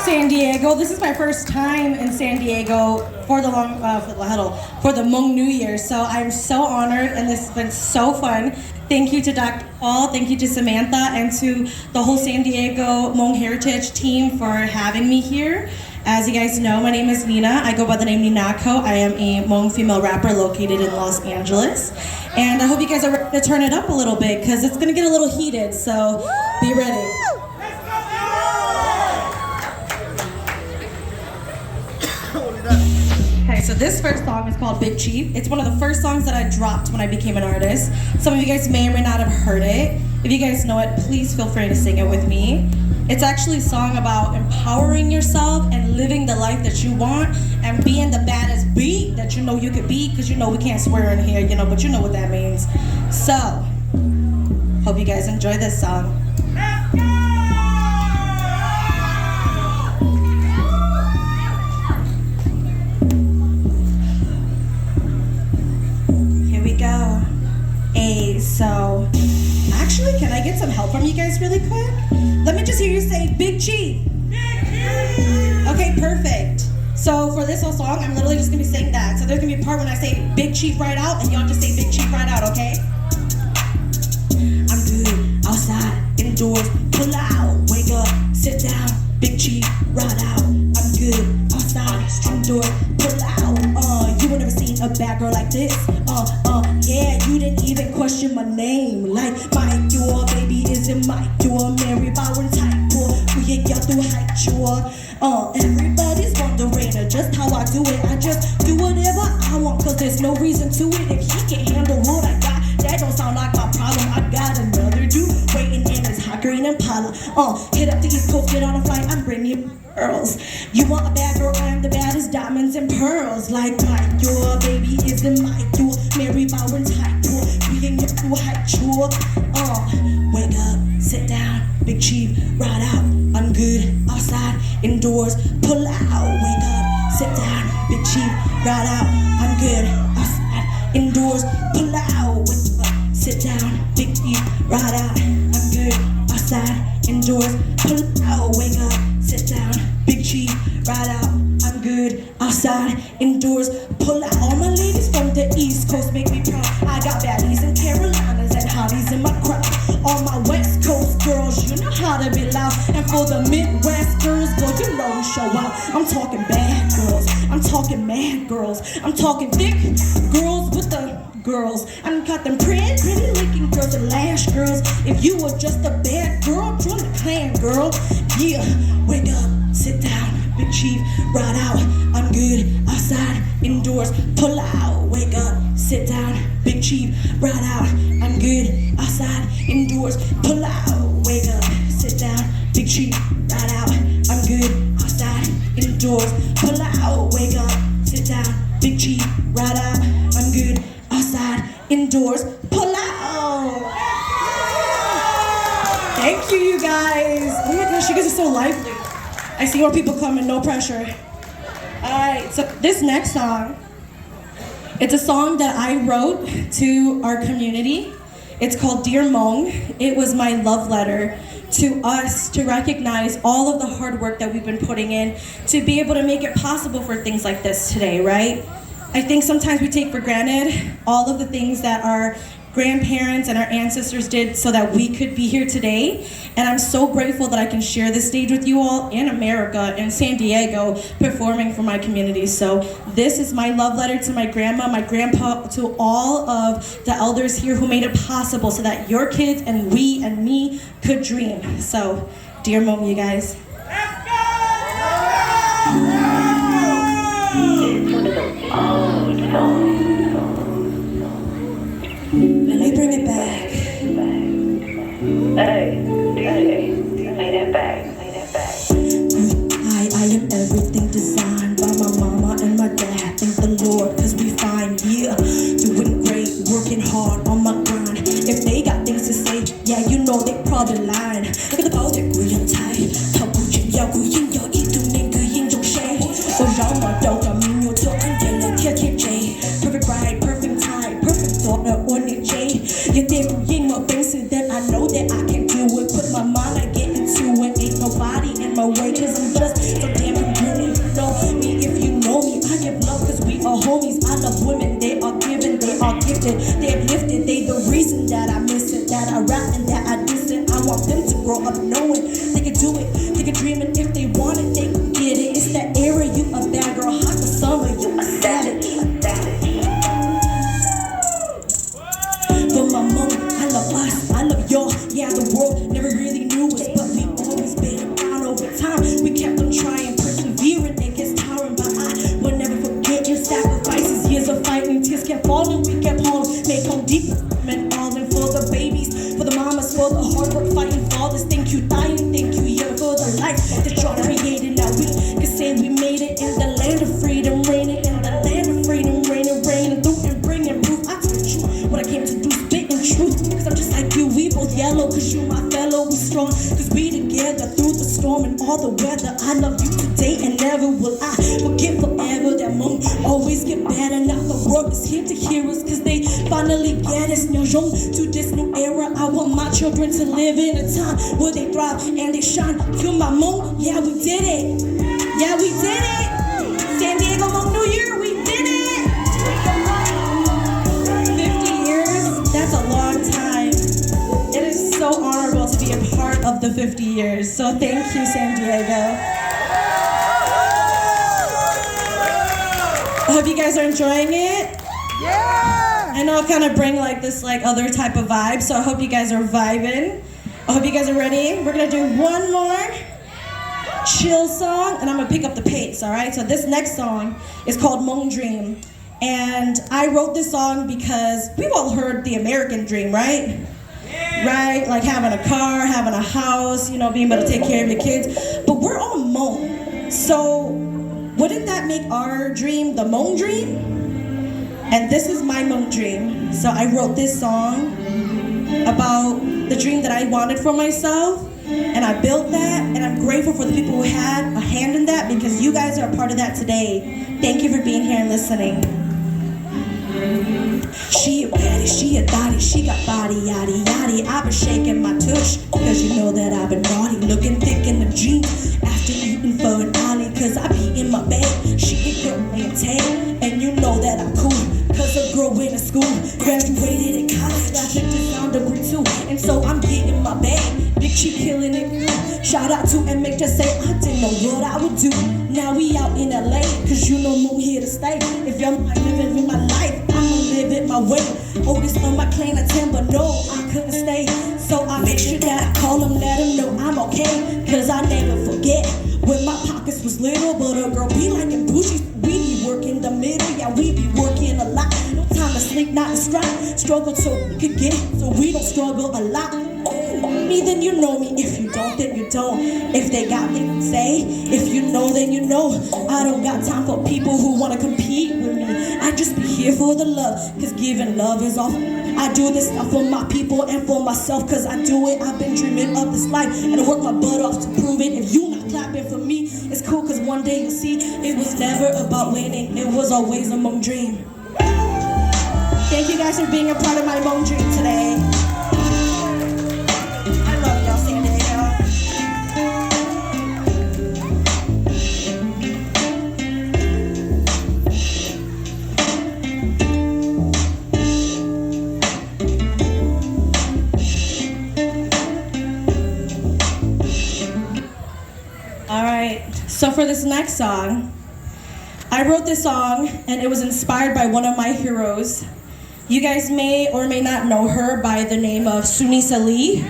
San Diego. This is my first time in San Diego for the Hmong New Year. So I'm so honored, and this has been so fun. Thank you to Dr. Paul, thank you to Samantha, and to the whole San Diego Hmong Heritage team for having me here. As you guys know, my name is Nina. I go by the name Ninaco. I am a Hmong female rapper located in Los Angeles. And I hope you guys are ready to turn it up a little bit, because it's going to get a little heated, so be ready. Okay, so this first song is called Big Chief. It's one of the first songs that I dropped when I became an artist. Some of you guys may or may not have heard it. If you guys know it, please feel free to sing it with me. It's actually a song about empowering yourself and living the life that you want and being the baddest beat that you know you could be, because you know we can't swear in here, but you know what that means. So, hope you guys enjoy this song. So, actually, can I get some help from you guys really quick? Let me just hear you say, Big Chief. Big Chief. Okay, perfect. So for this whole song, I'm literally just gonna be saying that. So there's gonna be a part when I say Big Chief right out, and y'all just say Big Chief right out, okay? I'm good, outside, indoors, pull out, wake up, sit down, Big Chief, right out. I'm good, outside, indoors, pull out. You ain't never seen a bad girl like this. Yeah, you didn't even question my name. Like, Mike, your baby isn't Mike. You're Mary Bowen type, boy. We ain't got through height, everybody's wondering just how I do it. I just do whatever I want, cause there's no reason to it. If he can't handle what I got, that don't sound like my problem. I got another dude waiting in his hot green Impala. Hit up the East Coast, get on a flight, I'm bringing girls. You want a bad girl, I am the baddest, diamonds and pearls. Like Mike, your baby isn't Mike. You're Mary Bowen type, boy. We ain't got through height, wake up, sit down, Big Chief, ride out. I'm good, outside, indoors, pull out. Wake up, sit down, Big Chief, ride out. I'm good, outside, indoors, pull out. Wake up, sit down, Big Chief, ride out. I'm good, outside, indoors, pull out. Wake up, sit down, Big Chief, ride out. I'm good, outside, indoors, pull out. All my ladies from the East Coast make me proud. I got baddies in Carolinas and hotties in my crowd. All my West Coast girls, you know how to be loud. And for the Midwest girls, girl, you know we show out. I'm talking bad girls, I'm talking mad girls, I'm talking thick girls with the girls. I got them pretty looking girls and lash girls. If you were just a bad girl, join the clan, girl. Yeah, wake up, sit down, Big Chief, ride out. I'm good, outside, indoors, pull out. Wake up, sit down, Big Chief, ride out. I'm good, outside, indoors, pull out. Wake up, sit down, Big Chief, ride out. I'm good, outside, indoors, pull out. Wake up, sit down, Big Chief, ride out. I'm good, outside, indoors, pull out. Thank you, you guys. Oh my gosh, you guys are so lively. I see more people coming, no pressure. Alright, so this next song, it's a song that I wrote to our community. It's called Dear Hmong. It was my love letter to us to recognize all of the hard work that we've been putting in to be able to make it possible for things like this today, right? I think sometimes we take for granted all of the things that our grandparents and our ancestors did so that we could be here today. And I'm so grateful that I can share this stage with you all in America, in San Diego, performing for my community. So this is my love letter to my grandma, my grandpa, to all of the elders here who made it possible so that your kids and we and me could dream. So, dear Hmong, you guys. Let's go! It's one of those old songs. Let me bring it back. Hey, DJ, play that back, play that back. I am everything designed by my mama and my dad. Thank the Lord, cause we fine, yeah. Doing great, working hard on my grind. If they got things to say, yeah, you know they probably lying. Look at the bow, they're green tight. How could you yell, go yin, yo, eat, do, nigga, yin, don't shade. So y'all my dog, I mean, you're talking, yellow, J. Perfect ride, perfect time, perfect daughter, on the J. You think yin, more things that I know that I can do it. Put my mind, I get into it. Ain't nobody in my my way, cause I'm just so damn congruent. You know me if you know me. I give love cause we are homies. I love women, they are given, they are gifted, they have lifted, they the reason that I miss it, that I rap and that I diss it. I want them to grow up knowing they can do it, they can dream it. If they want it, they can get it. It's that era, you a bad girl, hot the summer, you a savage. For my mom, I love us, I love y'all. Yeah, the world never really knew us, but we always been around over time. We kept on trying, persevering, it gets tiring, but I will never forget your sacrifices. Years of fighting, tears kept falling, we kept hauling, make home deeper, and all in for the babies, for the mamas, for the hard work, fighting fathers. Thank you, dying, thank you, yeah, for the life that y'all created. Now we can say we made it in the land of freedom, reigning in the land of freedom, raining through and bringing proof. I told you what I came to do, spitting truth, cause I'm just like you, we both yellow, cause you my fellow, we strong, cause we together through the storm and all the weather. I love you today and never will I forget forever. That moment always get better. Now the world is here to hear us, cause they finally get us. Now young to this new era, I want my children to live in a time where they thrive and they shine. Feel my moon, yeah we did it, yeah we did it. San Diego Hmong New Year, we did it. 50 years, that's a long time. It is so honorable to be a part of the 50 years. So thank you, San Diego. I hope you guys are enjoying it. Yeah! I know I kind of bring like this like other type of vibe, so I hope you guys are vibing. I hope you guys are ready. We're gonna do one more chill song, and I'm gonna pick up the pace, all right? So this next song is called Hmong Dream. And I wrote this song because we've all heard the American dream, right? Yeah. Right? Like having a car, having a house, you know, being able to take care of your kids. But we're all Hmong. So wouldn't that make our dream the Hmong dream? And this is my Hmong dream. So I wrote this song about the dream that I wanted for myself. And I built that, and I'm grateful for the people who had a hand in that, because you guys are a part of that today. Thank you for being here and listening. She a baddie, she a thottie, she got body, yaddy, yaddy. I've been shaking my tush, cause you know that I've been naughty. Looking thick in the jeans, after eating for an ollie, cause I be in my bed. She get girl maintain, and you know that I'm cool, cause a girl went to school, graduated in college, got the design degree too. And so I'm getting my bag. She killing it. Shout out to MH just say I didn't know what I would do. Now we out in LA, cause you know I'm here to stay. If y'all not living my life, I'ma live it my way. Oldest on my clan of 10, but no, I couldn't stay. So I make sure that I call them, let them know I'm okay, cause I never forget when my pockets was little. But a girl be like in bougie, we be working the middle. Yeah, we be working a lot. No time to sleep, not to strive. Struggle so we can get, so we don't struggle a lot. Me, then you know me. If you don't, then you don't. If they got me, say. If you know, then you know. I don't got time for people who wanna compete with me. I just be here for the love, cause giving love is all. I do this stuff for my people and for myself, cause I do it. I've been dreaming of this life, and I work my butt off to prove it. If you not clapping for me, it's cool, cause one day you'll see it was never about winning, it was always a Hmong dream. Thank you guys for being a part of my Hmong dream today. So for this next song, I wrote this song and it was inspired by one of my heroes. You guys may or may not know her by the name of Sunisa Lee.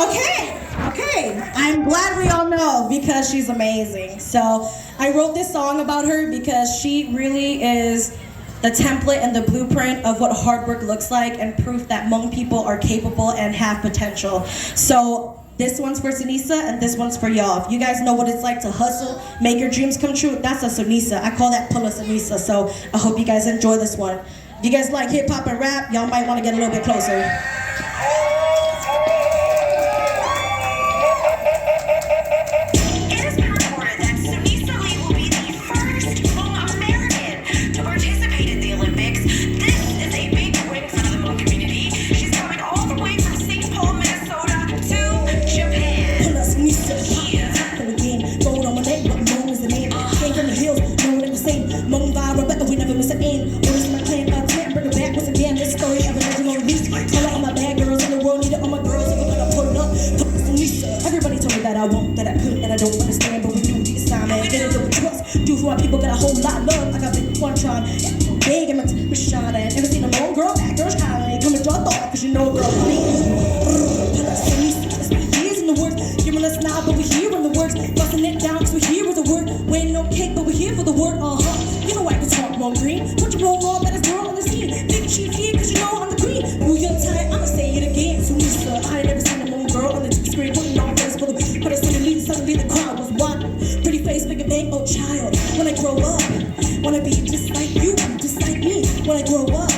Okay, I'm glad we all know because she's amazing. So I wrote this song about her because she really is the template and the blueprint of what hard work looks like and proof that Hmong people are capable and have potential. So this one's for Sunisa and this one's for y'all. If you guys know what it's like to hustle, make your dreams come true, that's a Sunisa. I call that Pula Sunisa. So I hope you guys enjoy this one. If you guys like hip hop and rap, y'all might want to get a little bit closer. I won't, that I could, and I don't understand, but we do the assignment. Get it with trust. Do for my people, got a whole lot of love. I got big one trying. Big and my tip is shot at. Ever seen a lone girl? That girl's highway. Come and draw thought, cause you know a girl, please. Years in the words, giving us now, but we here in the words. Busting it down, cause we here with the word. Waiting no cake, but we here for the word, You know I can talk more green. Put your roll on, better girl on the scene. Big chief here, cause you know I'm the queen. Ooh, you're tired, I'ma say it again. So Lisa, I ain't never seen a lone girl on the TV screen. Putting on face for the but suddenly the crowd was wild. Pretty face, big and bang, oh child. When I grow up, wanna be just like you, just like me. When I grow up,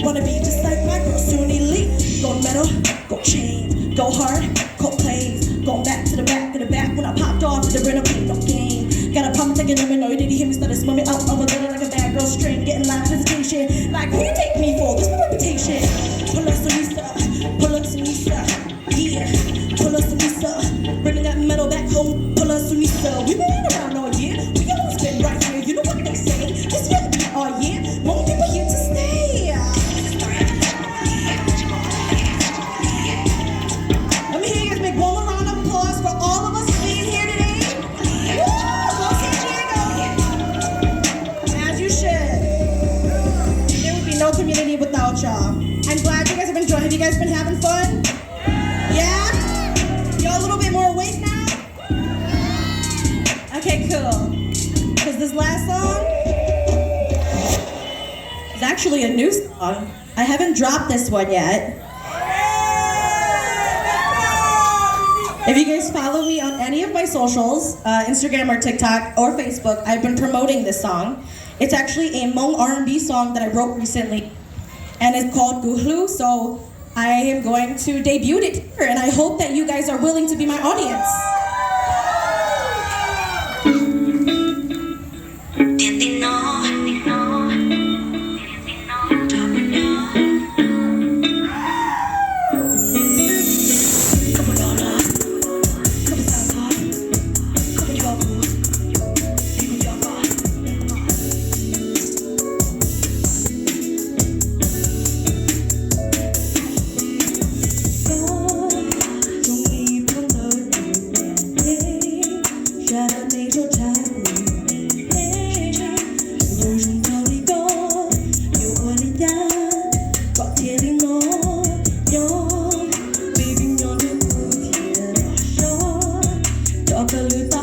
wanna be just like my girl, soon elite. Go metal, go chain, go hard, go plays. Going back to the back of the back when I popped off to the renovate, no game. Got a problem taking them in, no, you didn't hear me start to smell me out of a little like a bad girl string. Getting loud hesitation, like who you take me for? This is my reputation. Pull us to Lisa, pull us to Lisa, yeah. Pull us to Lisa, bringing that metal back home. Pull us to Lisa, we been around all year. We always been right here, you know what they say. This year be all year, more people here to stay. Let me hear you guys make one more round of applause for all of us being here today. Woo! Go San Diego! As you should. There would be no community without y'all. I'm glad you guys have enjoyed. Have you guys been having fun? Yeah? Y'all a little bit more awake now? Okay, cool. Because this last song is actually a new song. I haven't dropped this one yet. If you guys follow me on any of my socials, Instagram or TikTok or Facebook, I've been promoting this song. It's actually a Hmong R&B song that I wrote recently, and it's called Guhlu, so I am going to debut it here, and I hope that you guys are willing to be my audience. Hãy subscribe cho kênh Ghiền Mì Gõ để không bỏ lỡ